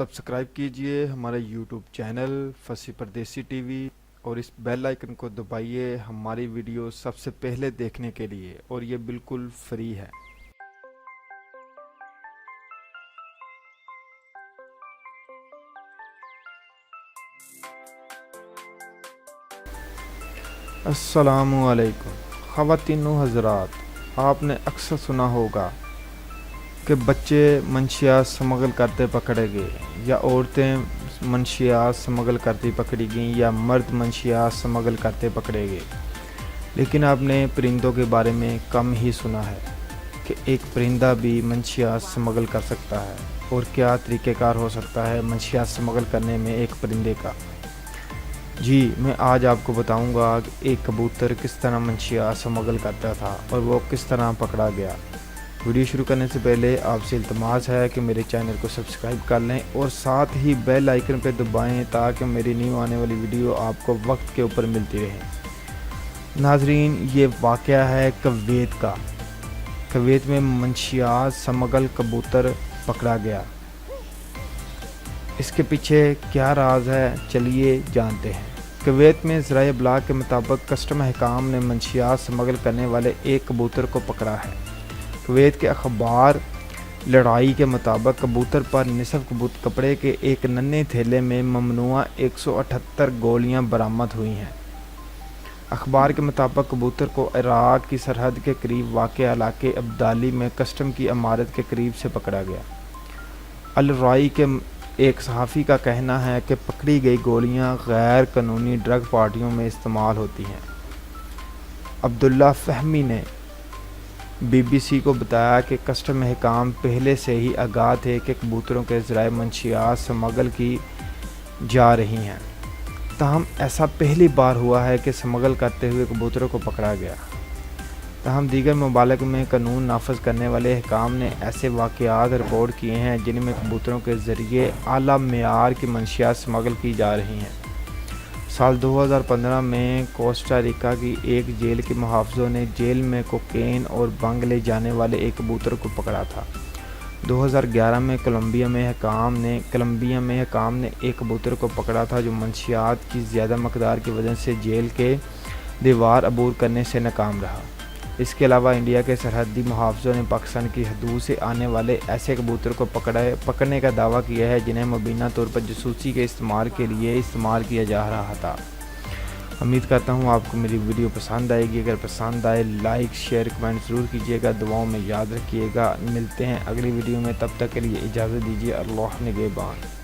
Subscribe कीजिए हमारा YouTube channel फसी परदेसी टीवी और इस बेल आइकन को दबाइए हमारी वीडियो सबसे पहले देखने के लिए, और ये बिल्कुल फ्री है। अस्सलामु अलैकुम ख़वातीन व हज़रात, आपने अक्सर सुना होगा कि बच्चे मंशियात स्मगल करते पकड़े गए, या औरतें मंशियात स्मगल करती पकड़ी गईं, या मर्द मंशियात स्मगल करते पकड़े गए। लेकिन आपने परिंदों के बारे में कम ही सुना है कि एक परिंदा भी मंशियात स्मगल कर सकता है, और क्या तरीक़ेकार हो सकता है मंशियात स्मगल करने में एक परिंदे का। जी, मैं आज आपको बताऊंगा कि एक कबूतर किस तरह मंशियात स्मगल करता था और वो किस तरह पकड़ा गया। वीडियो शुरू करने से पहले आपसे इल्तमास है कि मेरे चैनल को सब्सक्राइब कर लें और साथ ही बेल आइकन पर दबाएं ताकि मेरी न्यू आने वाली वीडियो आपको वक्त के ऊपर मिलती रहे। नाजरीन, ये वाक़या है कुवैत का। कुवैत में मंशियात स्मगल कबूतर पकड़ा गया। इसके पीछे क्या राज है, चलिए जानते हैं। कुवैत में ज़राए इब्लाग के मुताबिक कस्टम अहकाम ने मंशियात स्मगल करने वाले एक कबूतर को पकड़ा है। कुवैत के अखबार लड़ाई के मुताबिक कबूतर पर निसफ कपड़े के एक नन्हे थैले में ममनुआ 178 गोलियां बरामद हुई हैं। अखबार के मुताबिक कबूतर को इराक़ की सरहद के करीब वाक़े इलाके अब्दाली में कस्टम की इमारत के करीब से पकड़ा गया। अल राई के एक सहाफ़ी का कहना है कि पकड़ी गई गोलियां गैर कानूनी ड्रग पार्टियों में इस्तेमाल होती हैं। अब्दुल्ला फ़हमी ने BBC को बताया कि कस्टम अहकाम पहले से ही आगाह थे कि कबूतरों के ज़राए मंशियात स्मगल की जा रही हैं, ताहम ऐसा पहली बार हुआ है कि स्मगल करते हुए कबूतरों को पकड़ा गया। ताहम दीगर ममालिक में कानून नाफज करने वाले अहकाम ने ऐसे वाक़यात रिपोर्ट किए हैं जिनमें कबूतरों के ज़रिए आला मेयार की मंशियात स्मगल की जा रही हैं। साल 2015 में कोस्टा रिका की एक जेल के मुहाफ़िज़ों ने जेल में कोकेन और बंग ले जाने वाले एक कबूतर को पकड़ा था। 2011 में कोलंबिया में हकाम ने एक कबूतर को पकड़ा था जो मंशियात की ज़्यादा मकदार की वजह से जेल के दीवार अबूर करने से नाकाम रहा। इसके अलावा इंडिया के सरहदी मुहाफ़िज़ों ने पाकिस्तान की हदूद से आने वाले ऐसे कबूतर को पकड़ने का दावा किया है जिन्हें मुबीना तौर पर जासूसी के इस्तेमाल के लिए इस्तेमाल किया जा रहा था। उम्मीद करता हूँ आपको मेरी वीडियो पसंद आएगी। अगर पसंद आए लाइक शेयर कमेंट ज़रूर कीजिएगा, दुआओं में याद रखिएगा। मिलते हैं अगली वीडियो में, तब तक के लिए इजाज़त दीजिए। अल्लाह निगहबान।